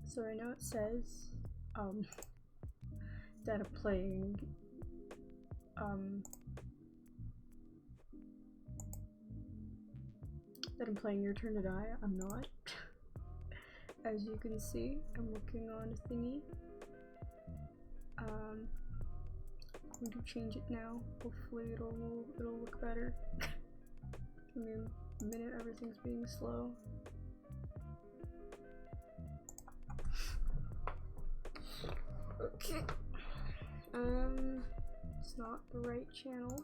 So I know it says, that I'm playing, Your Turn to Die. I'm not. As you can see, I'm working on a thingy. I'm going to change it now. Hopefully it'll look better. Give me a minute, everything's being slow. Okay. It's not the right channel.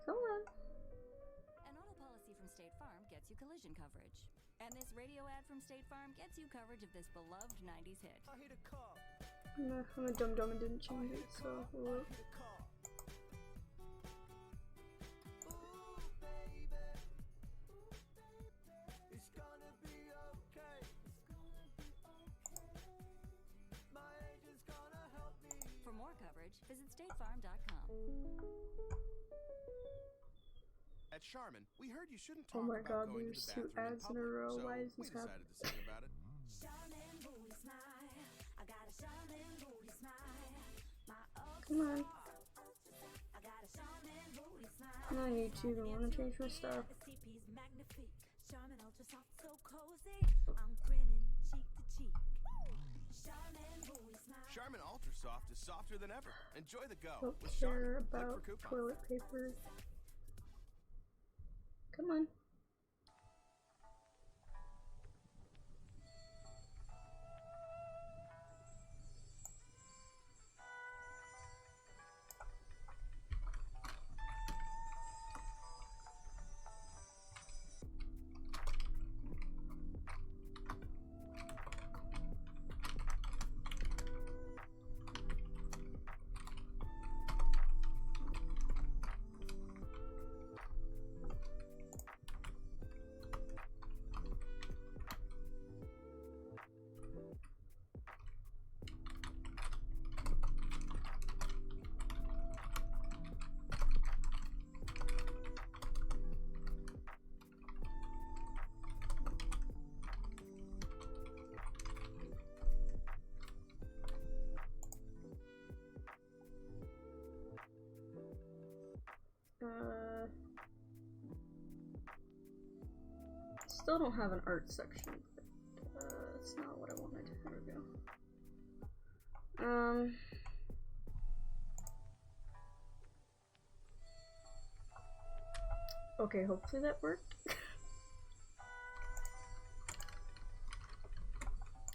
Come on. An auto policy from State Farm gets you collision coverage. And this radio ad from State Farm gets you coverage of this beloved 90s hit. I hit a car. I'm a dumb and didn't change it, so we'll I hit a car. Ooh, baby. It's gonna be okay. My agent's gonna help me. For more coverage, visit statefarm.com. At Charmin, we heard you shouldn't Oh talk my about god, going there's to the 2 bathroom ads in a public, row. so Why is we this decided to sing about it. Charmin booty smile. I got a Charmin booty smile. My Come on. I got a Charmin booty smile. Come on, YouTube, I wanna change my stuff. SCP's magnifique. Charmin ultra soft, so cozy. I'm grinning cheek to cheek. Charmin booty smile. Charmin Ultra Soft is softer than ever. Enjoy the go. Don't with care Charmin. Look about for coupons. toilet paper. Come on. Still don't have an art section, but that's not what I wanted. There we go. Okay, hopefully that worked.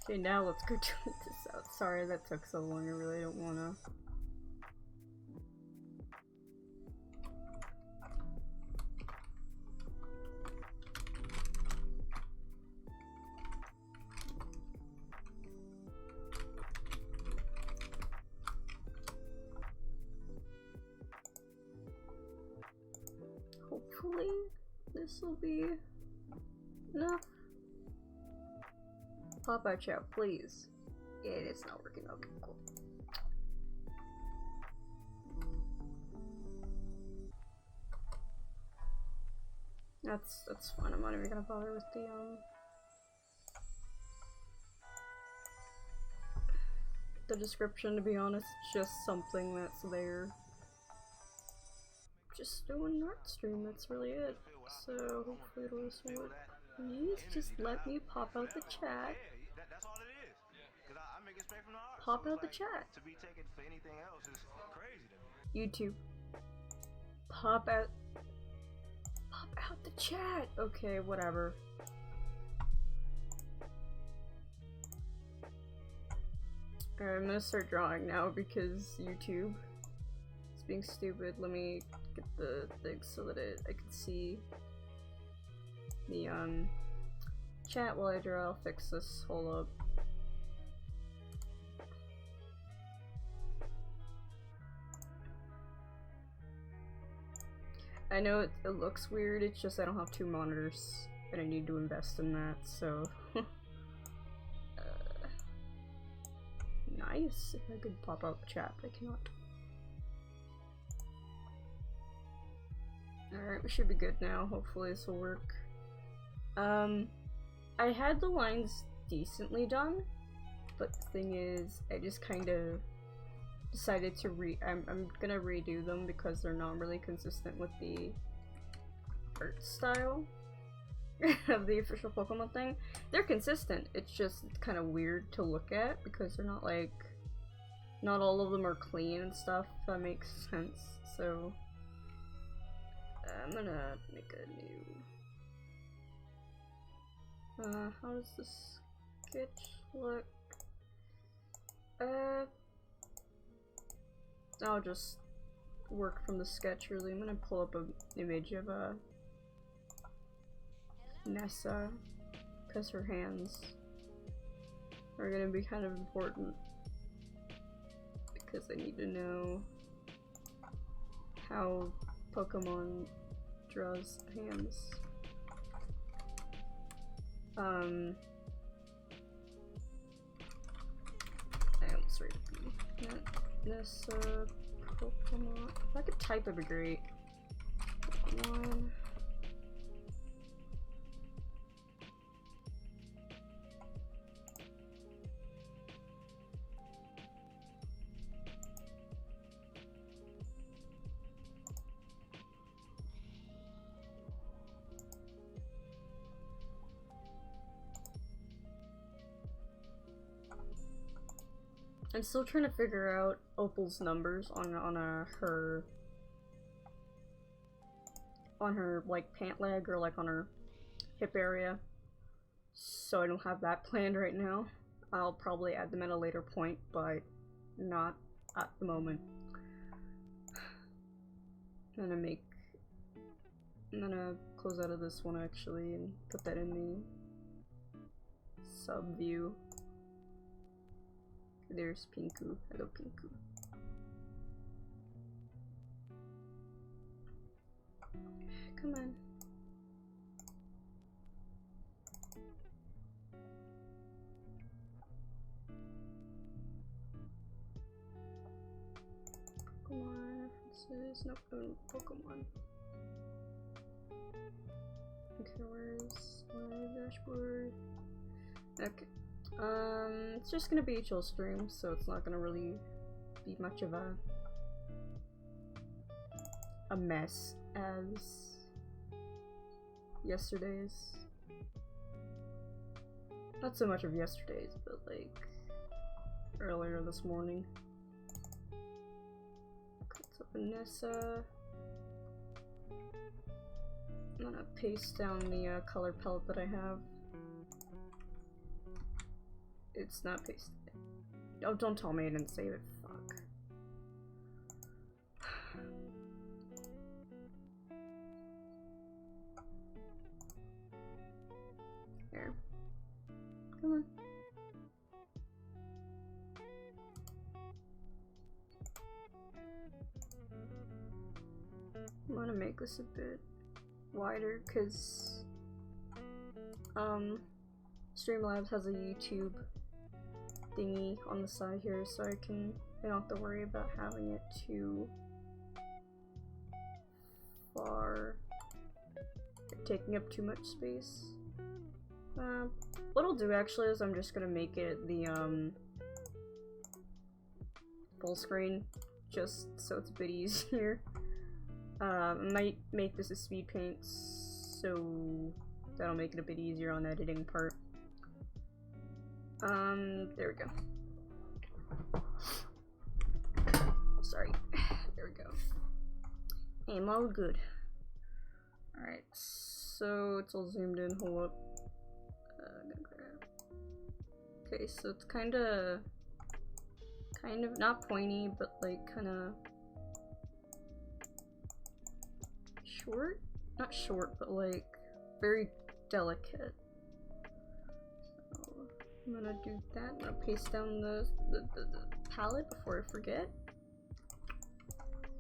Okay, now let's go tweet this out. Sorry that took so long, I really don't wanna. Hopefully this will be enough. Pop out chat, please. Yeah, it's not working. Okay, cool. That's fine. I'm not even gonna bother with the description, to be honest. It's just something that's there. Just doing an art stream, that's really it. So hopefully it'll just work. Please just let me pop out the chat. That's all it is. Cause I make it straight from the heart. Pop So out the it's chat. To be taken for anything else is crazy to me. YouTube. Pop out the chat. Okay, whatever. Alright, I'm gonna start drawing now because YouTube is being stupid. Let me get the thing so that I can see the chat while I draw. I'll fix this. Hold up. I know it looks weird, it's just I don't have 2 monitors and I need to invest in that, so nice if I could pop out the chat, but I cannot. Alright, we should be good now. Hopefully this will work. I had the lines decently done, but the thing is, I just kind of decided to I'm gonna redo them because they're not really consistent with the art style of the official Pokemon thing. They're consistent, it's just kind of weird to look at because they're not like, not all of them are clean and stuff, if that makes sense. So I'm gonna make a new how does this sketch look? I'll just work from the sketch really. I'm gonna pull up an image of Nessa, because her hands are gonna be kind of important, because I need to know how Pokemon draws hands. I almost read it. Nessa Pokemon. If I could type, it'd be great. Pokemon. I'm still trying to figure out Opal's numbers on her like pant leg or like on her hip area, so I don't have that planned right now. I'll probably add them at a later point, but not at the moment. I'm gonna close out of this one actually and put that in the sub view. There's Pinku. Hello, Pinku. Come on. Pokemon references. Nope, Pokemon. Okay, where's my dashboard? Okay. It's just gonna be a chill stream, so it's not gonna really be much of a mess as yesterday's. Not so much of yesterday's, but like earlier this morning. Okay, so Vanessa. I'm gonna paste down the color palette that I have. It's not pasted. Oh, don't tell me I didn't save it. Fuck. There. Come on. I'm gonna make this a bit wider because Streamlabs has a YouTube thingy on the side here, so I don't have to worry about having it too far, taking up too much space. What I'll do actually is I'm just gonna make it the full screen, just so it's a bit easier. I might make this a speed paint, so that'll make it a bit easier on the editing part. There we go. Sorry. There we go. Hey, I'm all good. Alright, so it's all zoomed in. Hold up. Okay, so it's kind of not pointy, but like kind of short. Not short, but like very delicate. So I'm gonna do that. I'm gonna paste down the palette before I forget.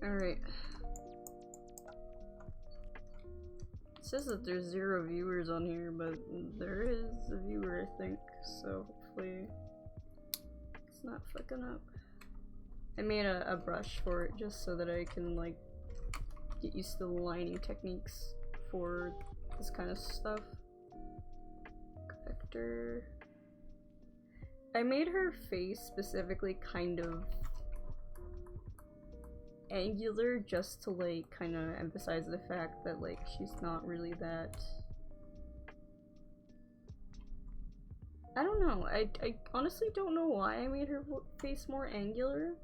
Alright. It says that there's 0 viewers on here, but there is a viewer, I think, so hopefully it's not fucking up. I made a brush for it just so that I can like get used to the lining techniques for this kind of stuff. Vector. I made her face specifically kind of angular just to like kind of emphasize the fact that like she's not really that. I don't know. I honestly don't know why I made her face more angular.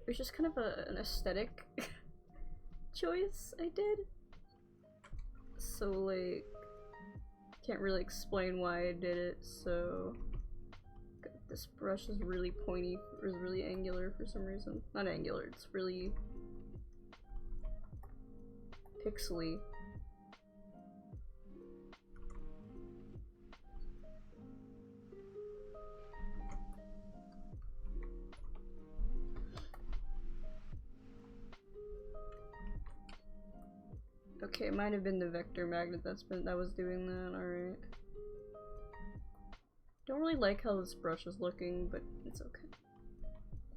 It was just kind of an aesthetic choice I did. So like, can't really explain why I did it. So this brush is really pointy, or is really angular for some reason. Not angular, it's really pixely. Okay, it might have been the vector magnet that was doing that, alright. Don't really like how this brush is looking, but it's okay.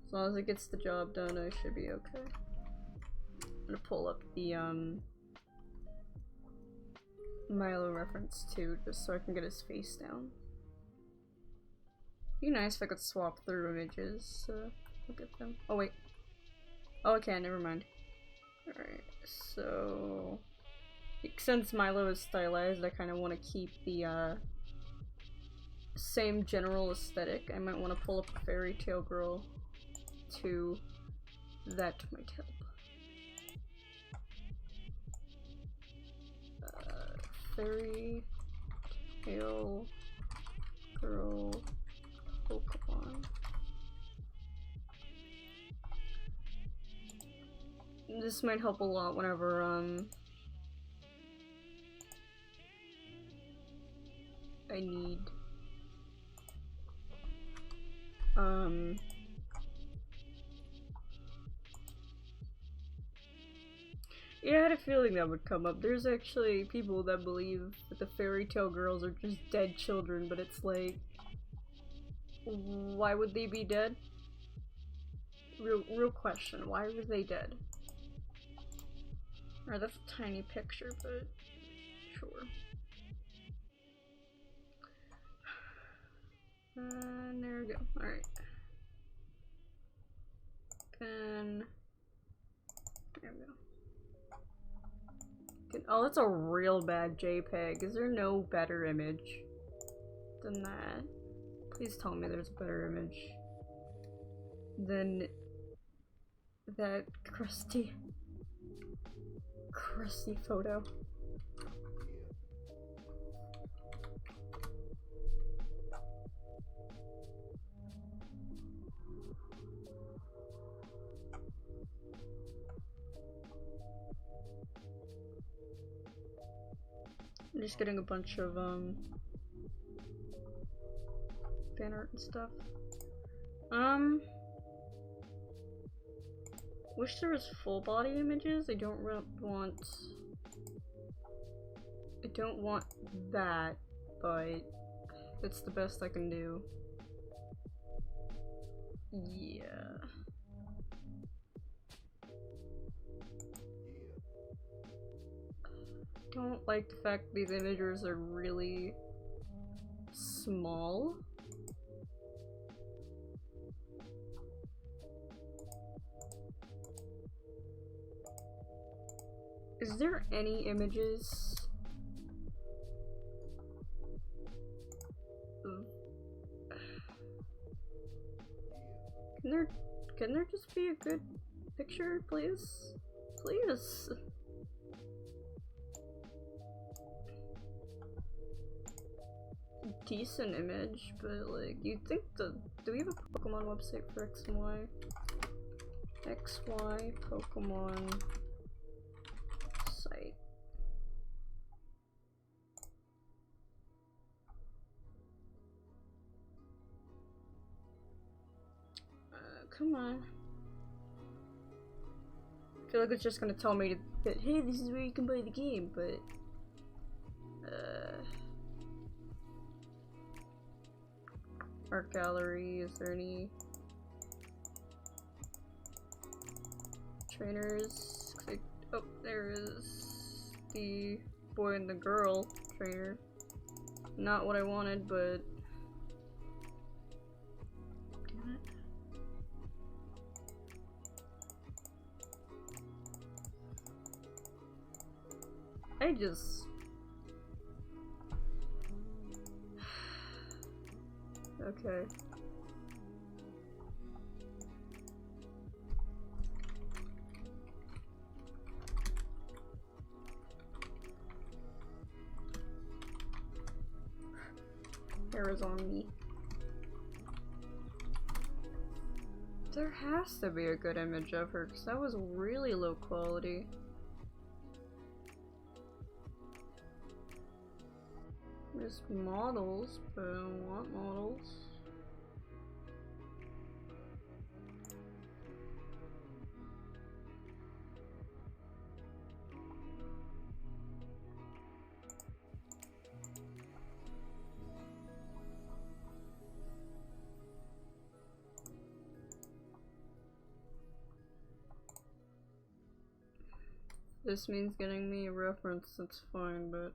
As long as it gets the job done, I should be okay. I'm gonna pull up the Milo reference too, just so I can get his face down. Be nice if I could swap through images, so look at them. Oh wait. Oh, okay, never mind. Alright, so since Milo is stylized, I kind of want to keep the same general aesthetic. I might want to pull up a Fairy Tail Girl too. That might help. Fairy Tail Girl Pokemon. This might help a lot whenever I need yeah, I had a feeling that would come up. There's actually people that believe that the Fairy Tail Girls are just dead children, but it's like, why would they be dead? Real question, why were they dead? Alright, that's a tiny picture, but sure. And there we go. Alright. And there we go. Oh, that's a real bad JPEG. Is there no better image than that? Please tell me there's a better image than that crusty photo. I'm just getting a bunch of fan art and stuff. Wish there was full body images. I don't want that, but it's the best I can do. Yeah. Don't like the fact these images are really small. Is there any images? Can there just be a good picture, please? Please. Decent image, but like, you'd think do we have a Pokemon website for X and Y? XY Pokemon site. Come on. I feel like it's just gonna tell me that, hey, this is where you can play the game, but art gallery, is there any trainers? Oh, there is the boy and the girl trainer. not what I wanted, but damn it. I just okay. Hair is on me. There has to be a good image of her, because that was really low quality. There's models, but I don't want models. This means getting me a reference, that's fine, but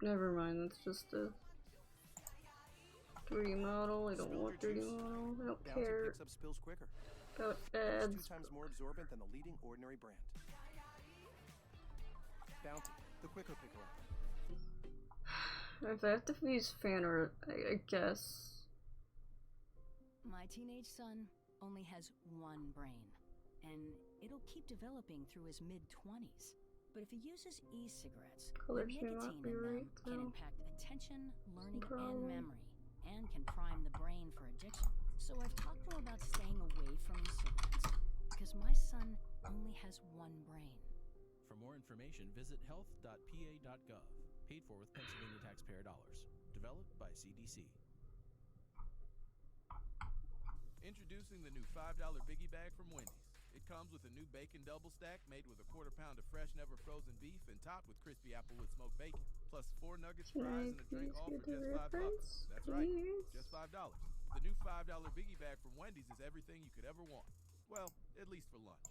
never mind, that's just a 3D model. I don't want 3D model. I don't Bounty care picks up spills quicker. about It's ads. 2 times more absorbent than the leading ordinary brand. Bounty, the quicker picker up. If I have to use fan art, I guess. My teenage son only has one brain, and it'll keep developing through his mid-20s. But if he uses e-cigarettes, the Color scheme nicotine might be in them right, can though. impact attention, learning, Problem. and memory, and can prime the brain for addiction. So I've talked to him about staying away from e-cigarettes, because my son only has one brain. For more information, visit health.pa.gov. Paid for with Pennsylvania taxpayer dollars. Developed by CDC. Introducing the new $5 Biggie Bag from Wendy's. It comes with a new bacon double stack made with a 1/4 pound of fresh, never frozen beef and topped with crispy Applewood smoked bacon. Plus 4 nuggets, Can I fries, and a drink please all get for the just $5. reference? That's right, Please? just $5. The new $5 Biggie Bag from Wendy's is everything you could ever want. Well, at least for lunch.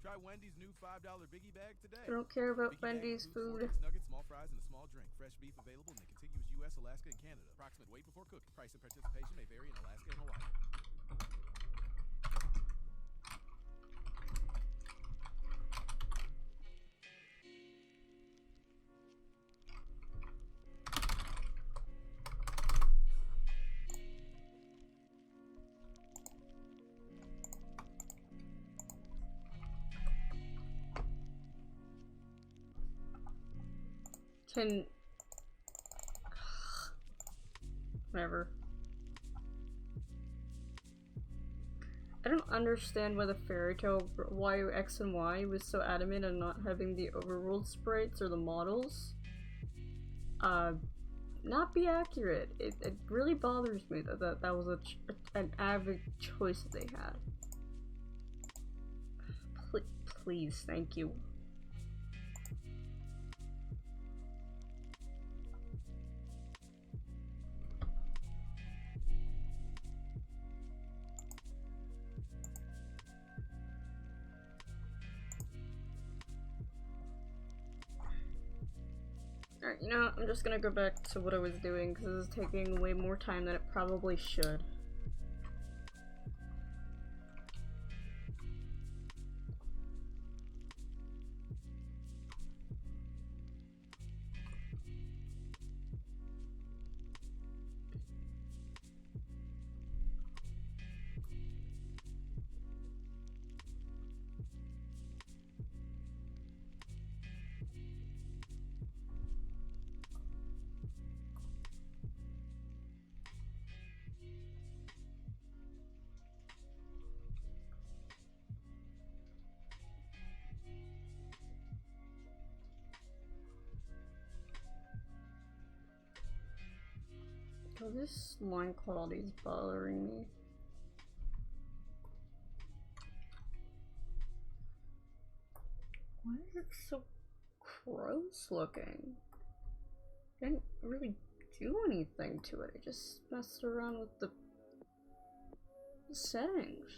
Try Wendy's new $5 Biggie Bag today. I don't care about Biggie Bag Wendy's includes 4 food. eggs, nuggets, small fries, and a small drink. Fresh beef available in the contiguous U.S., Alaska, and Canada. Approximate weight before cooking. Price and participation may vary in Alaska and Hawaii. Can whatever. I don't understand why the fairy tale, why X and Y was so adamant on not having the overworld sprites or the models not be accurate. It really bothers me that was an avid choice that they had. Please, thank you. Alright, you know what? I'm just gonna go back to what I was doing because this is taking way more time than it probably should. Oh, this line quality is bothering me. Why is it so gross looking? I didn't really do anything to it. I just messed around with the settings.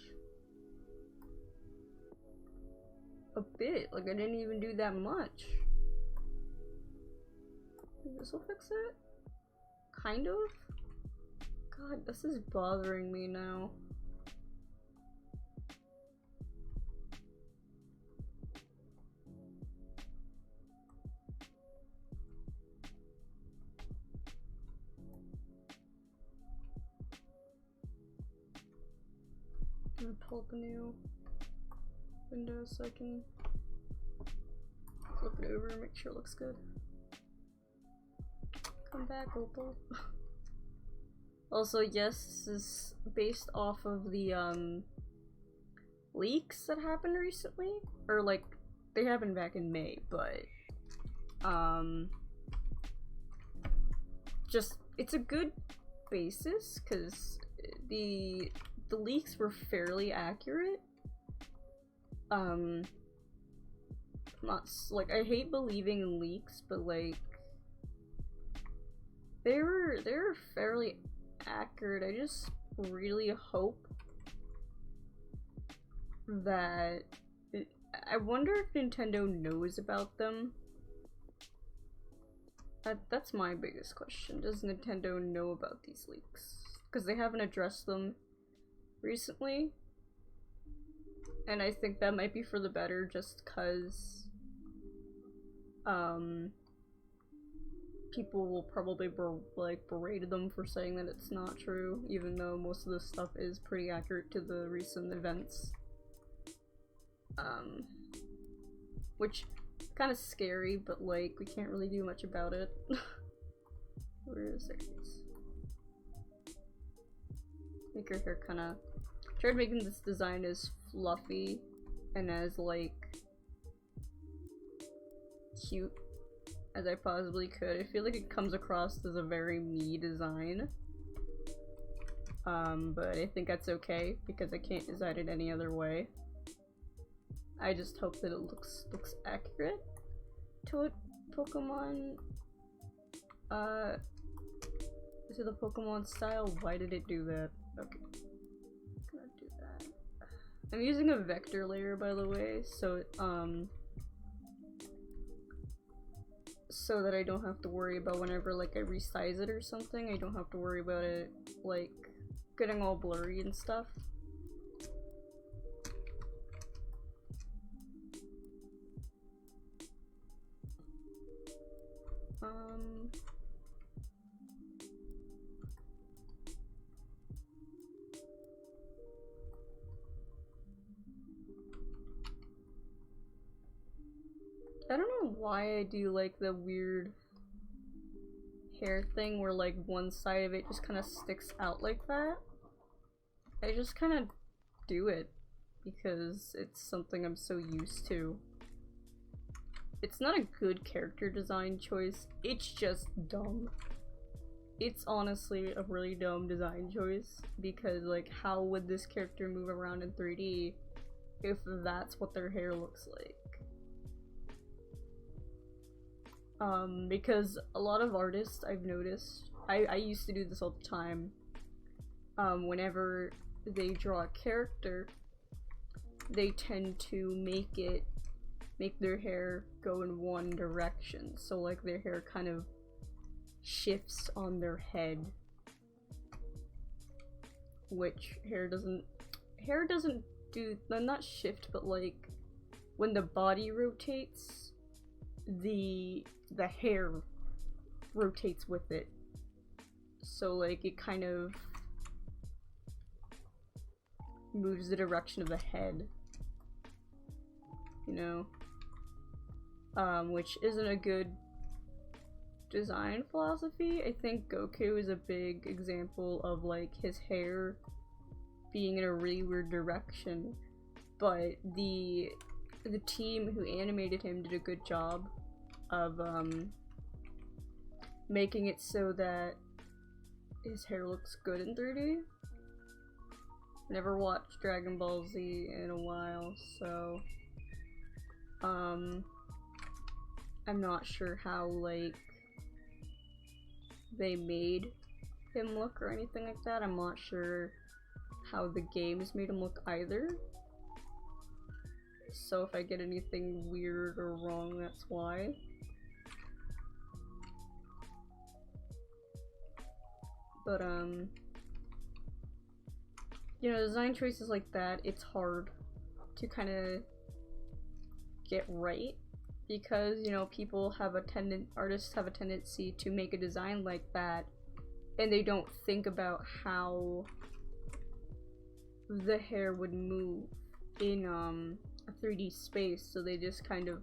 A bit. Like, I didn't even do that much. Maybe this will fix it? kind of. God, this is bothering me now. I'm gonna pull up a new window so I can look it over and make sure it looks good. Come back, Opal. Also, yes, this is based off of the leaks that happened recently, or like they happened back in May, but just it's a good basis because the leaks were fairly accurate. Not like I hate believing in leaks, but like they were fairly accurate. I just really hope that I wonder if Nintendo knows about them. That's my biggest question. Does Nintendo know about these leaks? Because they haven't addressed them recently. And I think that might be for the better just because people will probably berate them for saying that it's not true, even though most of this stuff is pretty accurate to the recent events. Which kind of scary, but like we can't really do much about it. Where is it? Make her hair kind of. Tried making this design as fluffy and as like cute as I possibly could. I feel like it comes across as a very me design. But I think that's okay because I can't design it any other way. I just hope that it looks accurate to what Pokemon to the Pokemon style. Why did it do that? Okay. Gonna do that. I'm using a vector layer, by the way, so so that I don't have to worry about whenever like I resize it or something, I don't have to worry about it like getting all blurry and stuff. I don't know why I do like the weird hair thing where like one side of it just kind of sticks out like that. I just kind of do it because it's something I'm so used to. It's not a good character design choice, it's just dumb. It's honestly a really dumb design choice because like how would this character move around in 3D if that's what their hair looks like? Because a lot of artists I've noticed, I used to do this all the time, whenever they draw a character, they tend to make their hair go in one direction, so like their hair kind of shifts on their head, which hair doesn't do, not shift, but like when the body rotates, the hair rotates with it, so like it kind of moves the direction of the head, you know, which isn't a good design philosophy. I think Goku is a big example of like his hair being in a really weird direction, but the team who animated him did a good job of making it so that his hair looks good in 3D. Never watched Dragon Ball Z in a while, so I'm not sure how like they made him look or anything like that. I'm not sure how the games made him look either. So if I get anything weird or wrong, that's why. but you know, design choices like that, it's hard to kind of get right, because, you know, artists have a tendency to make a design like that and they don't think about how the hair would move in a 3D space, so they just kind of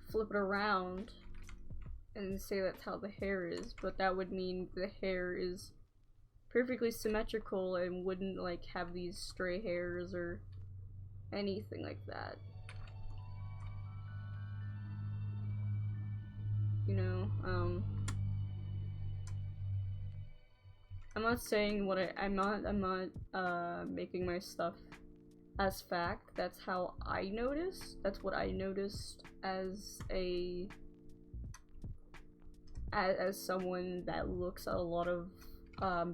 flip it around and say that's how the hair is, but that would mean the hair is perfectly symmetrical and wouldn't like have these stray hairs or anything like that. You know, I'm not saying I'm not making my stuff as fact. That's how I noticed. That's what I noticed as someone that looks at a lot of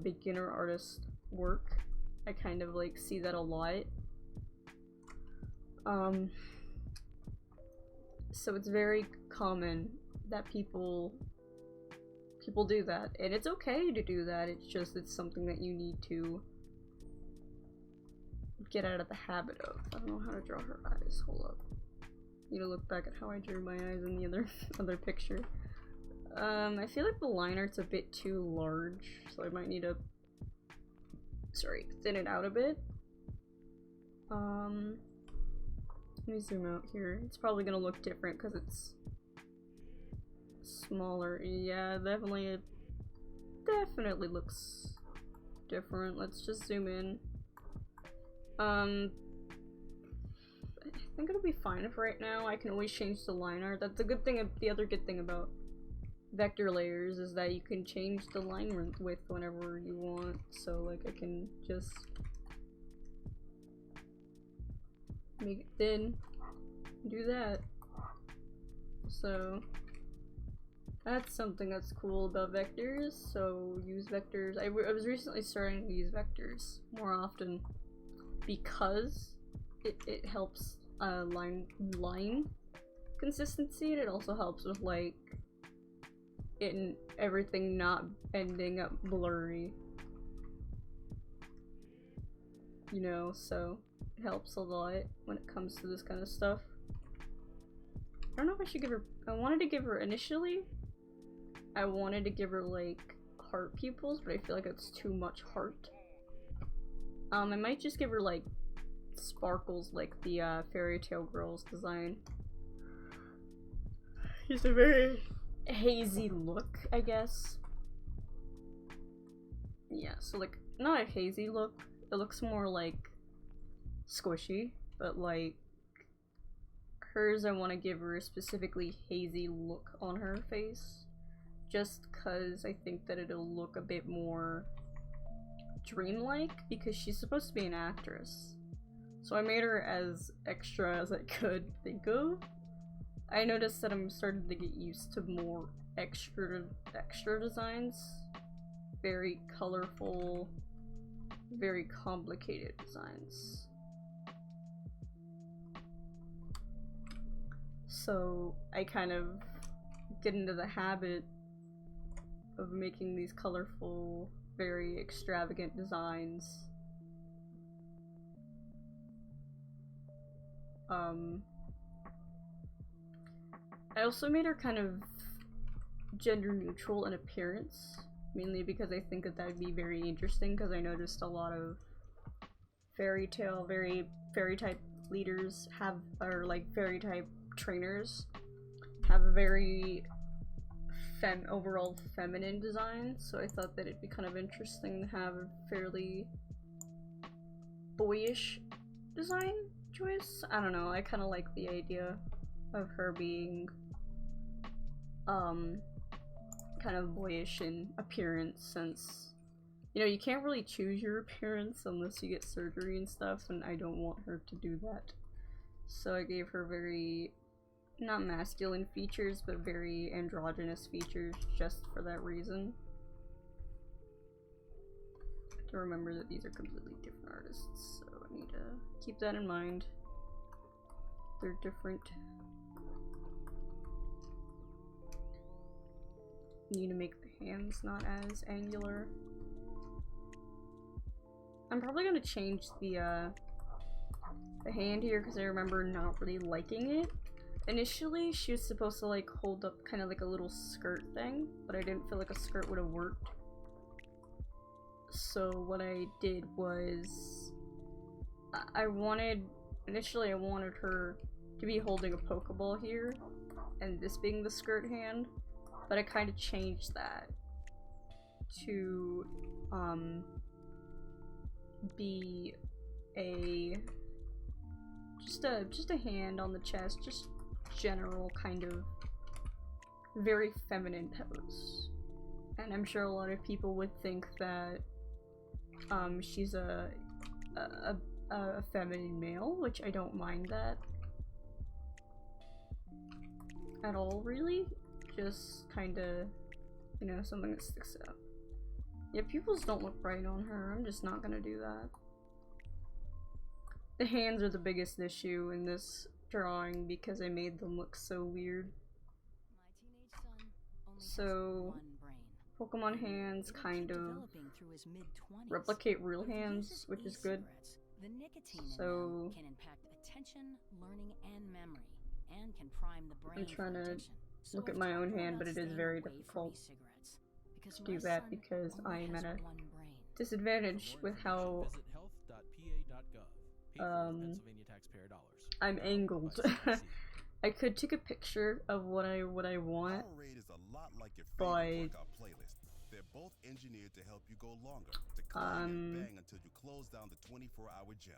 beginner artist work. I kind of like see that a lot. So it's very common that people do that, and it's okay to do that. It's something that you need to get out of the habit of. I don't know how to draw her eyes. Hold up. Need to look back at how I drew my eyes in the other picture. I feel like the line art's a bit too large, so I might need to thin it out a bit. Let me zoom out here. It's probably gonna look different because it's smaller. Yeah, definitely looks different. Let's just zoom in. I think it'll be fine for right now. I can always change the line art. That's the good thing. The other good thing about vector layers is that you can change the line width whenever you want. So like I can just make it thin, do that. So that's something that's cool about vectors. So use vectors. I was recently starting to use vectors more often because it helps line consistency, and it also helps with like everything not ending up blurry. You know, so it helps a lot when it comes to this kind of stuff. I don't know if I should give her. Initially, I wanted to give her like heart pupils, but I feel like it's too much heart. I might just give her like sparkles, like the Fairy Tale Girls design. She's a very hazy look, I guess. Yeah, so like not a hazy look. It looks more like squishy, but like hers, I want to give her a specifically hazy look on her face, just cause I think that it'll look a bit more dreamlike, because she's supposed to be an actress. So I made her as extra as I could think of. I noticed that I'm starting to get used to more extra designs. Very colorful, very complicated designs. So I kind of get into the habit of making these colorful, very extravagant designs. I also made her kind of gender neutral in appearance, mainly because I think that would be very interesting, because I noticed a lot of fairy type leaders have, or like fairy type trainers have a very overall feminine design, so I thought that it'd be kind of interesting to have a fairly boyish design choice. I don't know, I kind of like the idea of her being kind of boyish in appearance, since, you know, you can't really choose your appearance unless you get surgery and stuff, and I don't want her to do that. So I gave her very, not masculine features, but very androgynous features just for that reason. I have to remember that these are completely different artists, so I need to keep that in mind. They're different. need to make the hands not as angular. I'm probably gonna change the hand here because I remember not really liking it. Initially, she was supposed to like hold up kind of like a little skirt thing, but I didn't feel like a skirt would have worked. So what I did was, initially I wanted her to be holding a Pokeball here, and this being the skirt hand, but I kind of changed that to, be just a hand on the chest, just general kind of very feminine pose. And I'm sure a lot of people would think that she's a feminine male, which I don't mind that at all, really. Just kinda, you know, something that sticks out. Yeah, pupils don't look right on her. I'm just not gonna do that. The hands are the biggest issue in this drawing because I made them look so weird. So, Pokemon hands kind of replicate real hands, which is good. So, I'm trying to look at my own hand, but it is very difficult to do that because I am at a disadvantage with how I'm angled. I could take a picture of what I want, but they're both engineered to help you go longer, to climb and bang until you close down the 24-hour gym.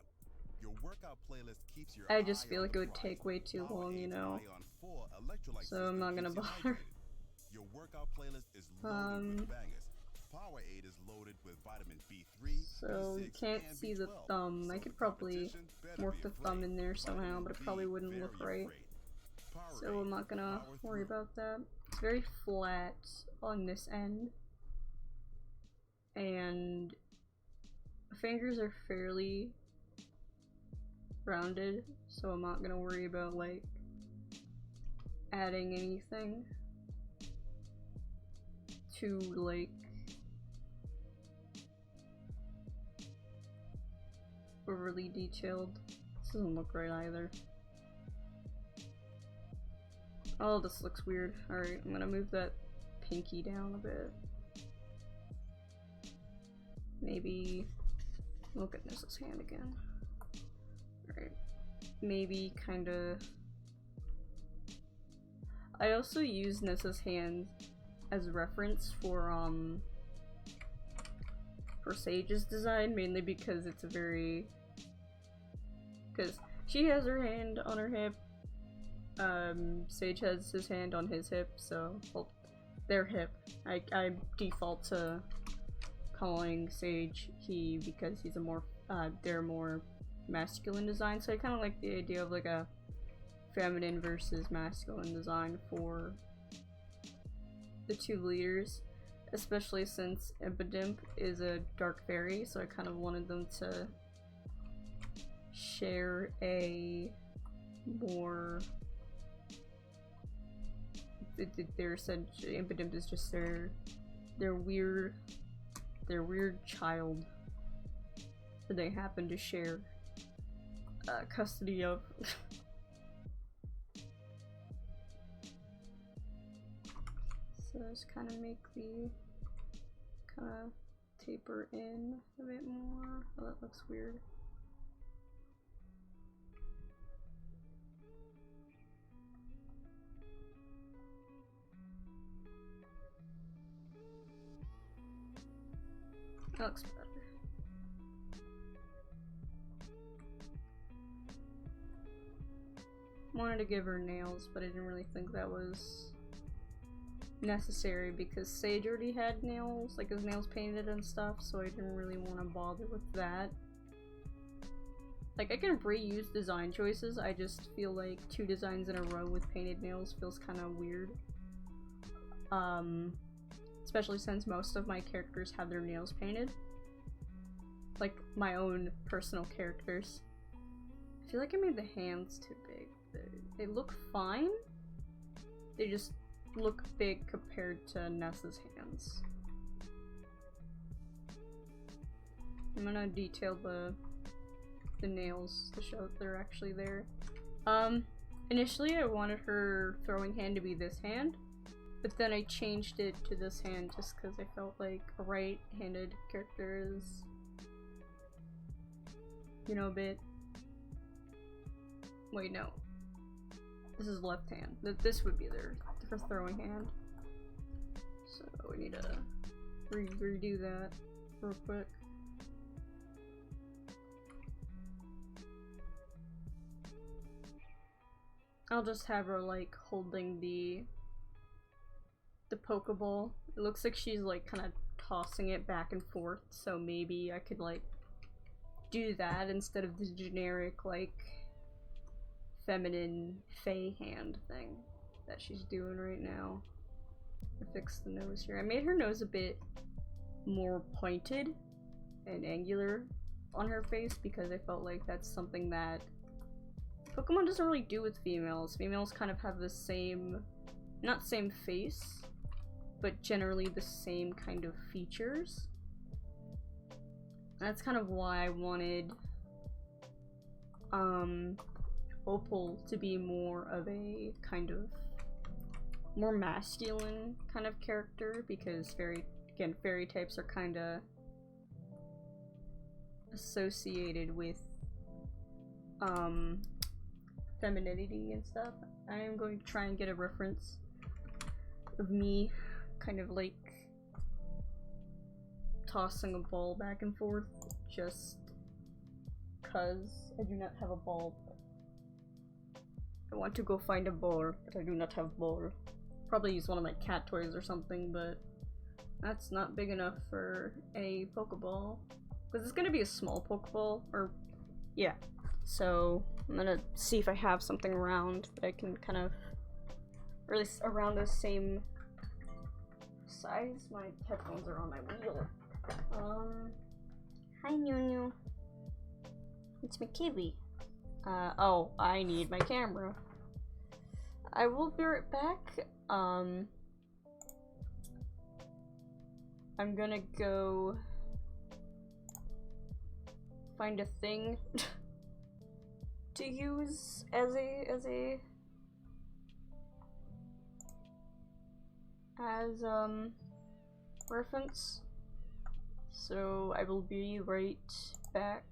Your workout playlist keeps your I just feel like it would take way too long, you know. So I'm not gonna bother. Your workout playlist is loaded with bangers. Powerade is loaded with vitamin B3. So you can't see the thumb. I could probably work the thumb in there somehow, but it probably wouldn't look right. So I'm not gonna worry about that. It's very flat on this end. And fingers are fairly rounded, so I'm not gonna worry about like adding anything too like overly detailed. This doesn't look right either. Oh, this looks weird. Alright, I'm gonna move that pinky down a bit. Maybe look at Nessa's hand again. Alright. Maybe kinda. I also use Nessa's hand as reference for Sage's design, mainly because it's a very, because she has her hand on her hip, Sage has his hand on his hip, so, well, their hip. I default to calling Sage he because he's a more, they're more masculine design, so I kind of like the idea of like a feminine versus masculine design for the two leaders, especially since Impidimp is a dark fairy, so I kind of wanted them to share a more, they're essentially, Impidimp is just their weird child that they happen to share custody of. So just kind of make the kind of taper in a bit more. Oh, that looks weird. That looks better. Wanted to give her nails, but I didn't really think that was necessary because Sage already had nails, like his nails painted and stuff, so I didn't really want to bother with that. Like, I can reuse design choices, I just feel like 2 designs in a row with painted nails feels kind of weird. Especially since most of my characters have their nails painted. Like, my own personal characters. I feel like I made the hands too big. They look fine. They just look big compared to Nessa's hands. I'm gonna detail the nails to show that they're actually there. Initially I wanted her throwing hand to be this hand, but then I changed it to this hand just because I felt like a right-handed character is, you know, a bit... Wait, no. This is left hand. This would be their throwing hand. So we need to redo that real quick. I'll just have her like holding the Pokeball. It looks like she's like kind of tossing it back and forth, so maybe I could like do that instead of the generic like feminine fey hand thing that she's doing right now. I fixed the nose here. I made her nose a bit more pointed and angular on her face because I felt like that's something that Pokemon doesn't really do with females. Females kind of have the same, not same face, but generally the same kind of features. That's kind of why I wanted Opal to be more of a kind of more masculine kind of character, because fairy types are kind of associated with femininity and stuff. I am going to try and get a reference of me kind of like tossing a ball back and forth just cause I do not have a ball. I want to go find a ball, but I do not have a ball. Probably use one of my cat toys or something, but that's not big enough for a Pokeball. Because it's gonna be a small Pokeball, or yeah. So I'm gonna see if I have something around that I can kind of, or at least around the same size. My headphones are on my wheel. Hi Nunu. It's McKibby. Oh, I need my camera. I will be right back. I'm gonna go find a thing to use as reference. So I will be right back.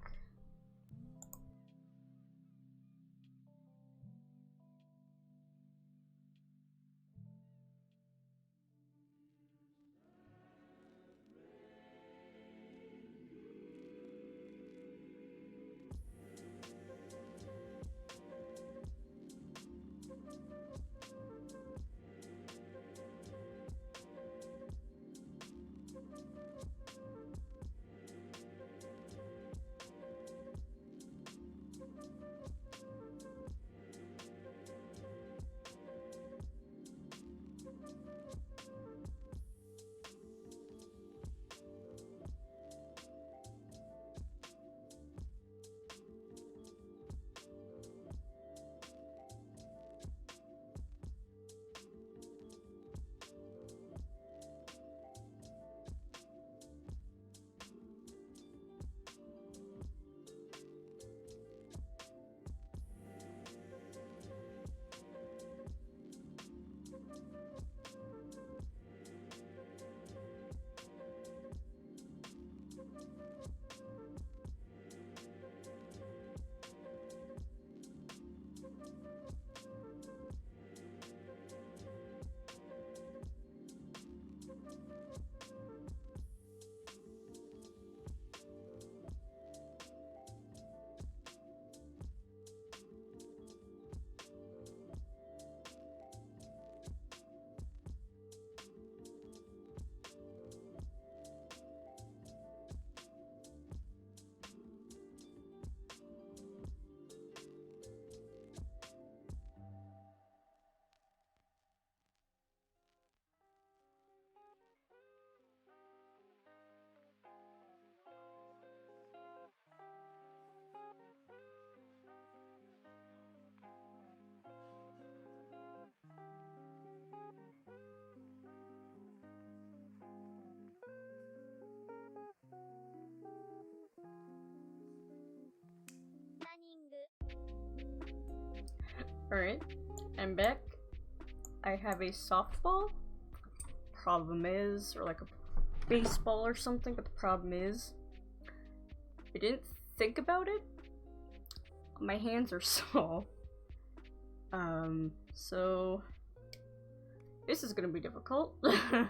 Alright, I'm back. I have a softball. Problem is, or like a baseball or something, but the problem is, I didn't think about it. My hands are small. So this is gonna be difficult. Because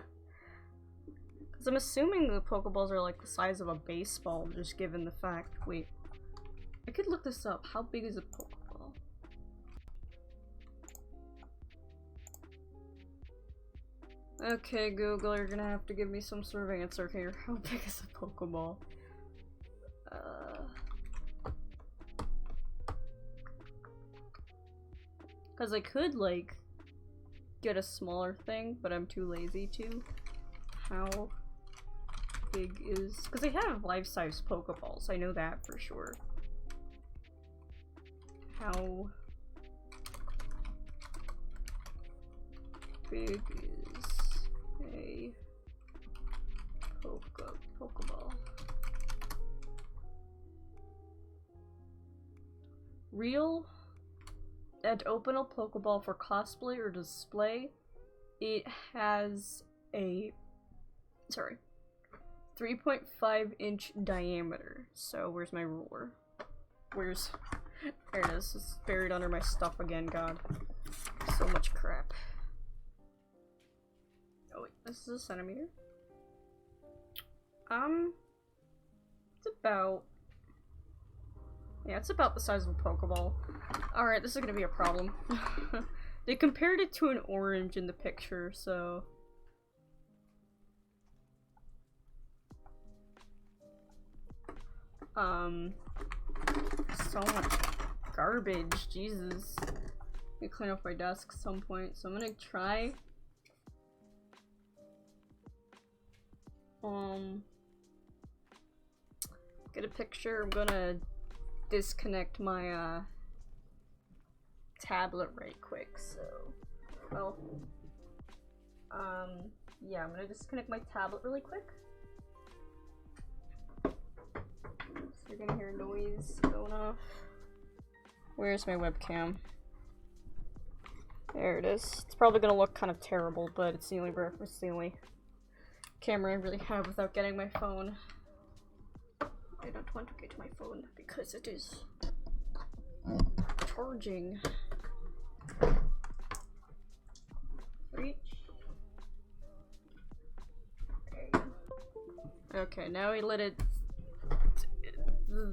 I'm assuming the Pokeballs are like the size of a baseball, just given the fact. Wait, I could look this up. How big is a Pokeball? Okay, Google, you're gonna have to give me some sort of answer here. How big is a Pokeball? Because I could, like, get a smaller thing, but I'm too lazy to. How big is... Because they have life-size Pokeballs, I know that for sure. How big is a Pokeball? Real and open a Pokeball for cosplay or display. It has a 3.5 inch diameter. So where's my ruler? There it is. It's buried under my stuff again, god. So much crap. Oh wait, this is a centimeter? It's about... Yeah, it's about the size of a Pokeball. Alright, this is gonna be a problem. They compared it to an orange in the picture, so... So much garbage, Jesus. Let me clean up my desk at some point, so I'm gonna try... Get a picture. I'm gonna disconnect my tablet right quick, so well yeah, I'm gonna disconnect my tablet really quick. So you're gonna hear noise going off. Where's my webcam? There it is. It's probably gonna look kind of terrible, but it's the only camera I really have without getting my phone. I don't want to get my phone because it is charging. Reach. There you go. Okay, now we let it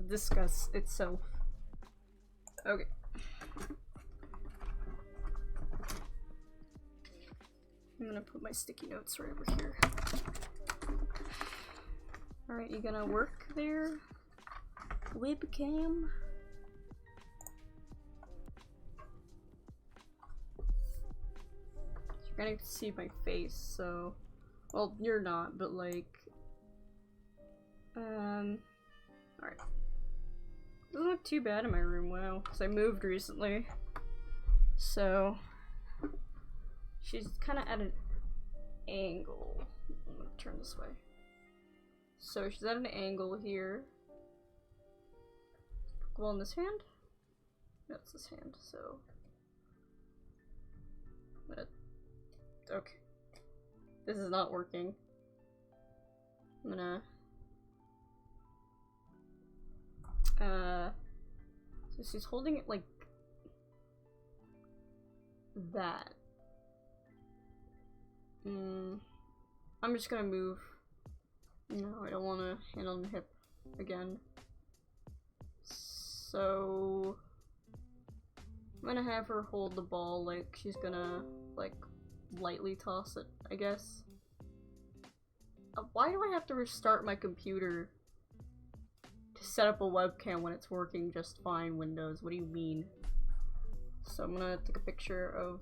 discuss itself. Okay. I'm gonna put my sticky notes right over here. Alright, you gonna work there? Webcam? You're gonna see my face, so... Well, you're not, but like... Alright. Doesn't look too bad in my room, wow. Because I moved recently. So... She's kind of at an angle. I'm gonna turn this way. So she's at an angle here. Well, in this hand? No, it's this hand, so... Okay. This is not working. I'm gonna... So she's holding it like... that. I'm just gonna move. No, I don't want to hand on the hip again. So I'm gonna have her hold the ball like she's gonna like lightly toss it, I guess. Why do I have to restart my computer to set up a webcam when it's working just fine? Windows, what do you mean? So I'm gonna take a picture of